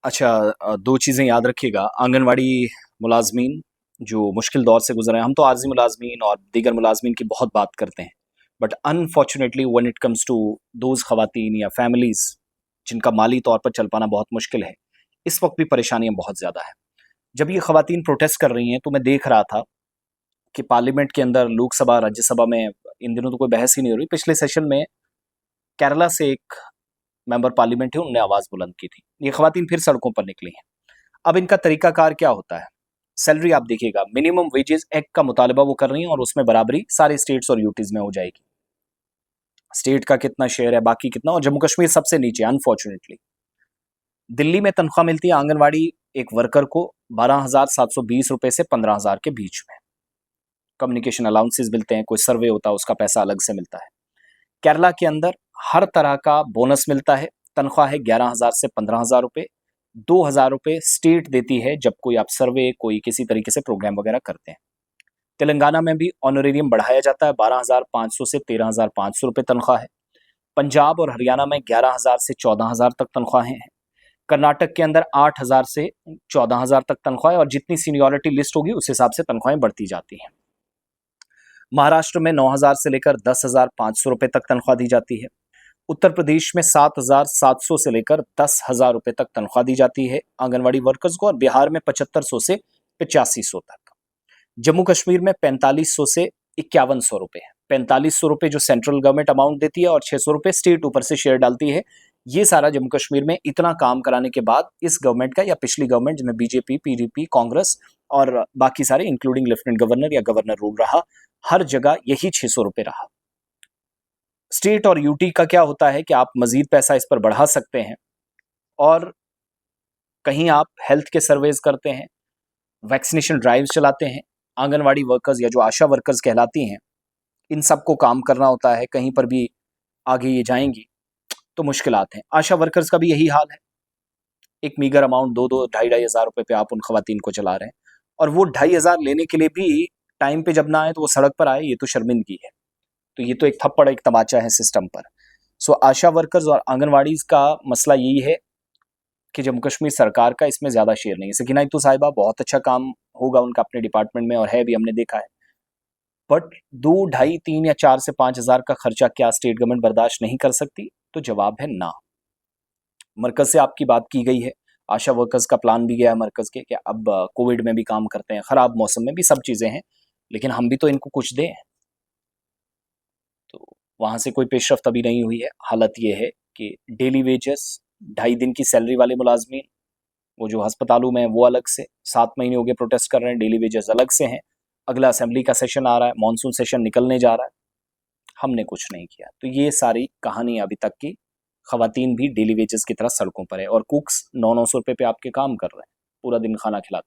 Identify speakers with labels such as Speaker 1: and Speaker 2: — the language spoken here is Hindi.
Speaker 1: अच्छा, दो चीज़ें याद रखिएगा। आंगनवाड़ी मुलाजमीन जो मुश्किल दौर से गुजर रहे हैं, हम तो आर्जी मुलाजमीन और दीगर मुलाजमीन की बहुत बात करते हैं, but unfortunately when it comes to those खवातीन या फैमिलीज जिनका माली तौर पर चल पाना बहुत मुश्किल है, इस वक्त भी परेशानियां बहुत ज़्यादा है। जब ये खवातीन प्रोटेस्ट कर रही हैं तो मैं देख रहा था कि पार्लियामेंट के अंदर, लोकसभा राज्यसभा में इन दिनों तो कोई बहस ही नहीं हो रही। पिछले सेशन में केरला से एक मेंबर पार्लियामेंट है, उन्होंने आवाज़ बुलंद की थी। ये खवातीन फिर सड़कों पर निकली हैं। अब इनका तरीकाकार क्या होता है? सैलरी आप देखिएगा, मिनिमम वेजेस एक्ट का मुतालबा वो कर रही हैं और उसमें बराबरी सारे स्टेट्स और यूटीज में हो जाएगी। स्टेट का कितना शेयर है, बाकी कितना, और जम्मू कश्मीर सबसे नीचे अनफॉर्चुनेटली। दिल्ली में तनख्वाह मिलती है आंगनवाड़ी एक वर्कर को 12,720 रुपए से 15,000 के बीच में। कम्युनिकेशन अलाउंसेस मिलते हैं, कोई सर्वे होता है उसका पैसा अलग से मिलता है। केरला के अंदर हर तरह का बोनस मिलता है। तनख्वाह है 11,000 से 15,000 रुपए। 2,000 रुपए स्टेट देती है जब कोई आप सर्वे, कोई किसी तरीके से प्रोग्राम वगैरह करते हैं। तेलंगाना में भी ऑनरेरियम बढ़ाया जाता है, 12,500 से 13,500 रुपए तनख्वाह है। पंजाब और हरियाणा में 11,000 से 14,000 तक तनख्वाहें हैं। कर्नाटक के अंदर 8,000 से 14,000 तक तनख्वाह है, और जितनी सीनियरिटी लिस्ट होगी उस हिसाब से तनख्वाहें बढ़ती जाती हैं। महाराष्ट्र में 9,000 से लेकर 10,500 रुपए तक तनख्वाह दी जाती है। उत्तर प्रदेश में 7,700 से लेकर 10,000 रुपए तक तनख्वाह दी जाती है आंगनवाड़ी वर्कर्स को, और बिहार में 7,500 से 8500 तक। जम्मू कश्मीर में 4,500 से 5,100 रुपए है। 4,500 रुपए जो सेंट्रल गवर्नमेंट अमाउंट देती है और 600 रुपए स्टेट ऊपर से शेयर डालती है। ये सारा जम्मू कश्मीर में इतना काम कराने के बाद इस गवर्नमेंट का या पिछली गवर्नमेंट जिनमें बीजेपी, पीडीपी, कांग्रेस और बाकी सारे इंक्लूडिंग लेफ्टिनेंट गवर्नर या गवर्नर रूल रहा, हर जगह यही 600 रुपए रहा। स्टेट और यूटी का क्या होता है कि आप मजीद पैसा इस पर बढ़ा सकते हैं, और कहीं आप हेल्थ के सर्वेज करते हैं, वैक्सीनेशन ड्राइव्स चलाते हैं। आंगनवाड़ी वर्कर्स या जो आशा वर्कर्स कहलाती हैं, इन सबको काम करना होता है। कहीं पर भी आगे ये जाएंगी तो मुश्किलात हैं। आशा वर्कर्स का भी यही हाल है। एक मीगर अमाउंट 2-2, 2,500 रुपए पे आप उन खवातीन को चला रहे हैं, और वो 2,500 लेने के लिए भी टाइम पे जब ना आए तो वो सड़क पर आए, ये तो शर्मिंदगी है। तो ये तो एक थप्पड़, एक तमाचा है सिस्टम पर। सो आशा वर्कर्स और आंगनवाड़ी का मसला यही है कि जम्मू कश्मीर सरकार का इसमें ज्यादा शेयर नहीं है। सकीना इत्तू साहिबा, बहुत अच्छा काम होगा उनका अपने डिपार्टमेंट में, और है भी, हमने देखा है। बट 2, 2.5, 3 या 4 से 5,000 का खर्चा क्या स्टेट गवर्नमेंट बर्दाश्त नहीं कर सकती? तो जवाब है ना। मरकज से आपकी बात की गई है, आशा वर्कर्स का प्लान भी गया है मरकज के कि अब कोविड में भी काम करते हैं, खराब मौसम में भी, सब चीजें हैं, लेकिन हम भी तो इनको कुछ दें। तो वहां से कोई पेशरफ्त अभी नहीं हुई है। हालत ये है कि डेली वेजेस, 2.5 दिन की सैलरी वाले मुलाजमीन, वो जो अस्पतालों में है वो अलग से, 7 महीने हो गए प्रोटेस्ट कर रहे हैं, डेली वेजेस अलग से हैं। अगला असेंबली का सेशन आ रहा है, मानसून सेशन निकलने जा रहा है, हमने कुछ नहीं किया। तो ये सारी कहानी अभी तक की। खवातीन भी डेली वेजेस की तरह सड़कों पर है, और कुक्स 900-900 रुपए पे आपके काम कर रहे हैं, पूरा दिन खाना खिलाते हैं।